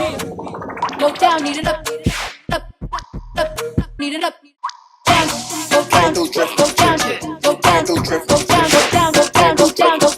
Go down, need it up, need it up, down, go down, go down, go down, go down, go down, go down, go down, go down, go down.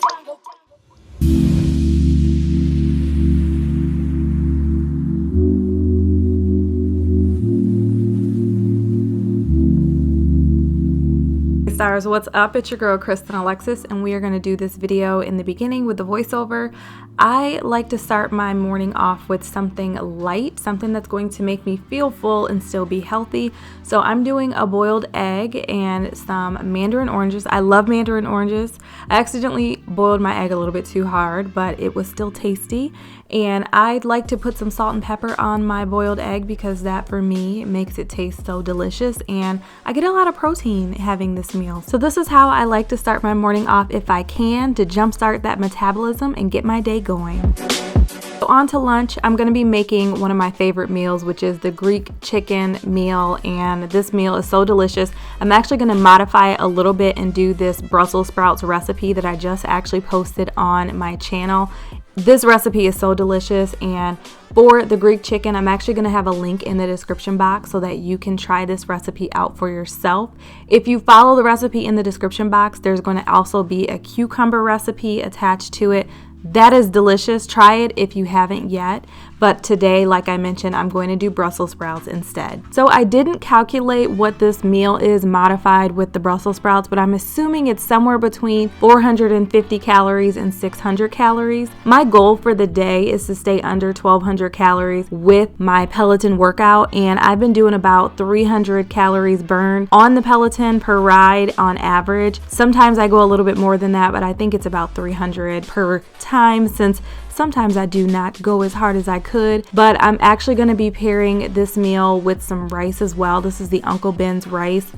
Stars, what's up? It's your girl KristynAlexis, and we are going to do this video in the beginning with the voiceover. I like to start my morning off with something light, something that's going to make me feel full and still be healthy. So I'm doing a boiled egg and some mandarin oranges. I love mandarin oranges. I accidentally boiled my egg a little bit too hard, but it was still tasty. And I'd like to put some salt and pepper on my boiled egg because that for me makes it taste so delicious, and I get a lot of protein having this meal. So this is how I like to start my morning off if I can, to jumpstart that metabolism and get my day going. So on to lunch, I'm going to be making one of my favorite meals, which is the Greek chicken meal, and this meal is so delicious. I'm actually going to modify it a little bit and do this Brussels sprouts recipe that I just actually posted on my channel. This recipe is so delicious, and for the Greek chicken, I'm actually going to have a link in the description box so that you can try this recipe out for yourself. If you follow the recipe in the description box, there's going to also be a cucumber recipe attached to it. That is delicious. Try it if you haven't yet. But today, like I mentioned, I'm going to do Brussels sprouts instead. So I didn't calculate what this meal is modified with the Brussels sprouts, but I'm assuming it's somewhere between 450 calories and 600 calories. My goal for the day is to stay under 1,200 calories with my Peloton workout, and I've been doing about 300 calories burned on the Peloton per ride on average. Sometimes I go a little bit more than that, but I think it's about 300 per time, since sometimes I do not go as hard as I could. But I'm actually going to be pairing this meal with some rice as well. This is the Uncle Ben's rice.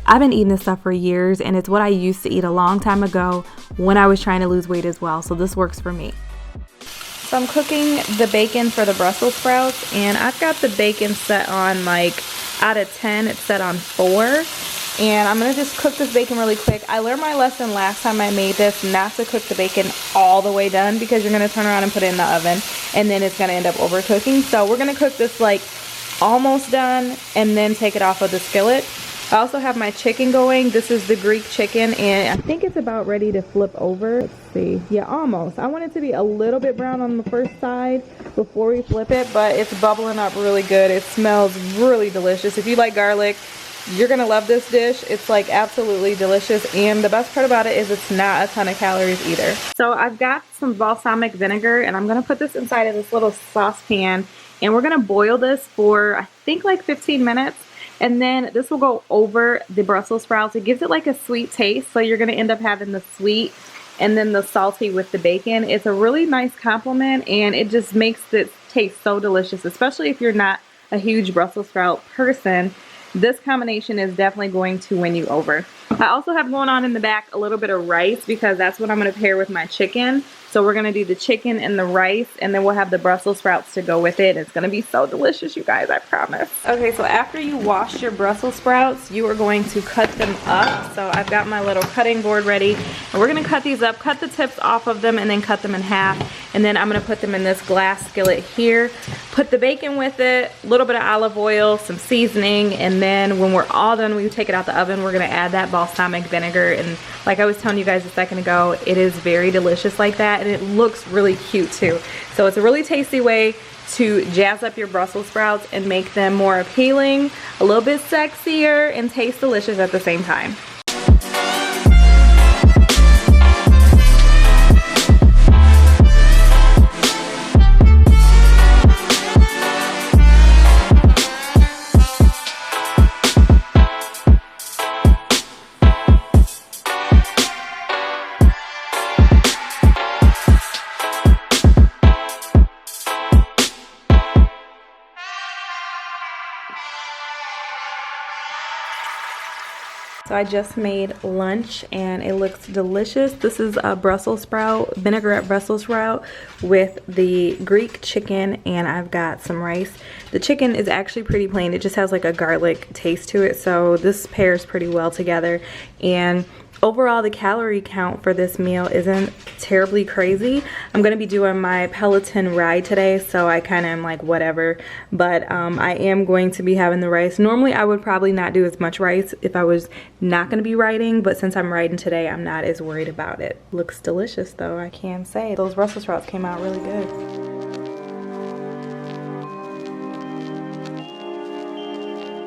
I've been eating this stuff for years, and it's what I used to eat a long time ago when I was trying to lose weight as well. So this works for me. So I'm cooking the bacon for the Brussels sprouts, and I've got the bacon set on, like, out of 10, it's set on 4. And I'm going to just cook this bacon really quick. I learned my lesson last time I made this, not to cook the bacon all the way done, because you're going to turn around and put it in the oven and then it's going to end up overcooking. So we're going to cook this like almost done and then take it off of the skillet. I also have my chicken going. This is the Greek chicken, and I think it's about ready to flip over. Let's see. Yeah, almost. I want it to be a little bit brown on the first side before we flip it, but it's bubbling up really good. It smells really delicious. If you like garlic, you're gonna love this dish. It's like absolutely delicious, and the best part about it is it's not a ton of calories either. So I've got some balsamic vinegar, and I'm gonna put this inside of this little saucepan, and we're gonna boil this for I think like 15 minutes, and then this will go over the Brussels sprouts. It gives it like a sweet taste, so you're gonna end up having the sweet and then the salty with the bacon. It's a really nice compliment, and it just makes it taste so delicious, especially if you're not a huge Brussels sprout person. This combination is definitely going to win you over. I also have going on in the back a little bit of rice, because that's what I'm going to pair with my chicken. So we're going to do the chicken and the rice, and then we'll have the Brussels sprouts to go with it. It's going to be so delicious, you guys, I promise. Okay, so after you wash your Brussels sprouts, you are going to cut them up. So I've got my little cutting board ready, and we're going to cut these up, cut the tips off of them, and then cut them in half. And then I'm going to put them in this glass skillet here. Put the bacon with it, a little bit of olive oil, some seasoning, and then when we're all done, we take it out the oven, we're going to add that balsamic vinegar. And like I was telling you guys a second ago, it is very delicious like that, and it looks really cute too. So it's a really tasty way to jazz up your Brussels sprouts and make them more appealing, a little bit sexier, and taste delicious at the same time. So I just made lunch and it looks delicious. This is a Brussels sprout, vinaigrette Brussels sprout with the Greek chicken, and I've got some rice. The chicken is actually pretty plain. It just has like a garlic taste to it, so this pairs pretty well together. And Overall, the calorie count for this meal isn't terribly crazy. I'm gonna be doing my Peloton ride today, so I kind of am like whatever, but I am going to be having the rice. Normally I would probably not do as much rice if I was not gonna be riding, but since I'm riding today, I'm not as worried about it. Looks delicious though, I can say. Those Brussels sprouts came out really good.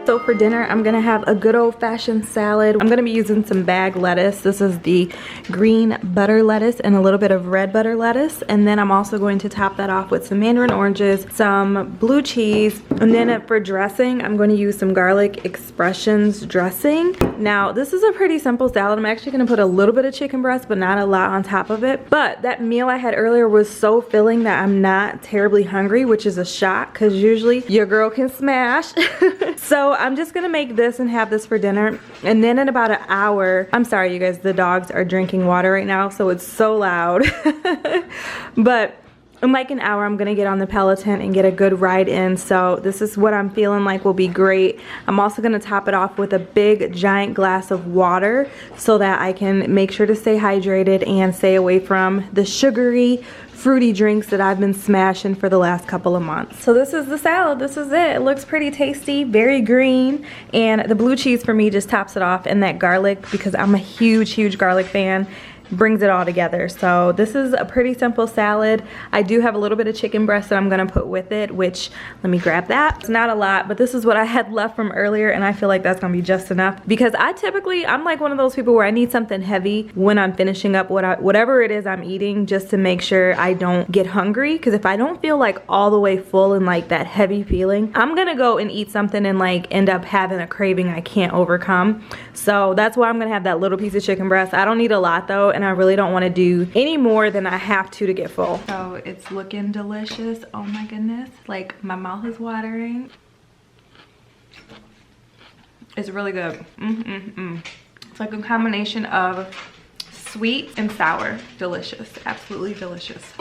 So for dinner, I'm gonna have a good old-fashioned salad. I'm gonna be using some bag lettuce. This is the green butter lettuce and a little bit of red butter lettuce. And then I'm also going to top that off with some mandarin oranges, some blue cheese, and then for dressing, I'm going to use some garlic expressions dressing. Now, this is a pretty simple salad. I'm actually gonna put a little bit of chicken breast, but not a lot on top of it. But that meal I had earlier was so filling that I'm not terribly hungry, which is a shock, because usually your girl can smash. So I'm just gonna make this and have this for dinner, and then in about an hour, I'm sorry you guys, the dogs are drinking water right now, so it's so loud. But in like an hour, I'm gonna get on the Peloton and get a good ride in. So this is what I'm feeling like will be great. I'm also gonna top it off with a big giant glass of water so that I can make sure to stay hydrated and stay away from the sugary, fruity drinks that I've been smashing for the last couple of months. So this is the salad. This is it. It looks pretty tasty, very green, and the blue cheese for me just tops it off, and that garlic, because I'm a huge garlic fan, brings it all together. So this is a pretty simple salad. I do have a little bit of chicken breast that I'm gonna put with it, which, let me grab that. It's not a lot, but this is what I had left from earlier, and I feel like that's gonna be just enough, because I'm like one of those people where I need something heavy when I'm finishing up whatever it is I'm eating, just to make sure I don't get hungry, because if I don't feel like all the way full and like that heavy feeling, I'm gonna go and eat something and like end up having a craving I can't overcome. So that's why I'm gonna have that little piece of chicken breast. I don't need a lot though, and I really don't want to do any more than I have to get full. So it's looking delicious. Oh my goodness, like my mouth is watering. It's really good. It's like a combination of sweet and sour. Delicious, absolutely delicious.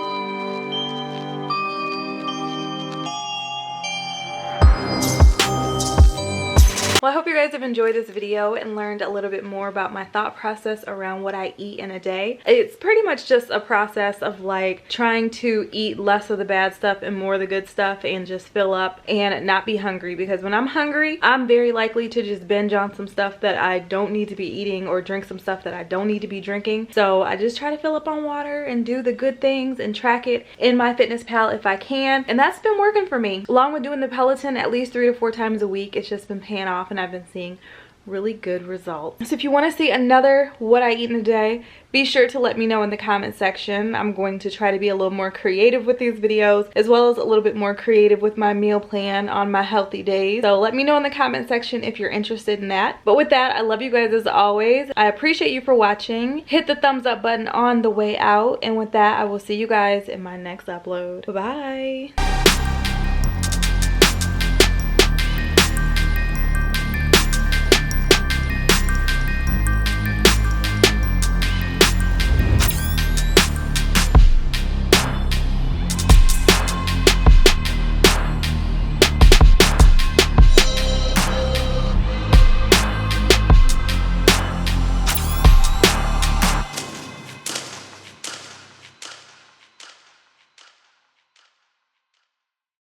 Well, I hope you guys have enjoyed this video and learned a little bit more about my thought process around what I eat in a day. It's pretty much just a process of like trying to eat less of the bad stuff and more of the good stuff, and just fill up and not be hungry, because when I'm hungry, I'm very likely to just binge on some stuff that I don't need to be eating, or drink some stuff that I don't need to be drinking. So I just try to fill up on water and do the good things and track it in MyFitnessPal if I can, and that's been working for me. Along with doing the Peloton at least 3 to 4 times a week, it's just been paying off, and I've been seeing really good results. So if you want to see another what I eat in a day, be sure to let me know in the comment section. I'm going to try to be a little more creative with these videos, as well as a little bit more creative with my meal plan on my healthy days. So let me know in the comment section if you're interested in that. But with that, I love you guys as always. I appreciate you for watching. Hit the thumbs up button on the way out. And with that, I will see you guys in my next upload. Bye-bye.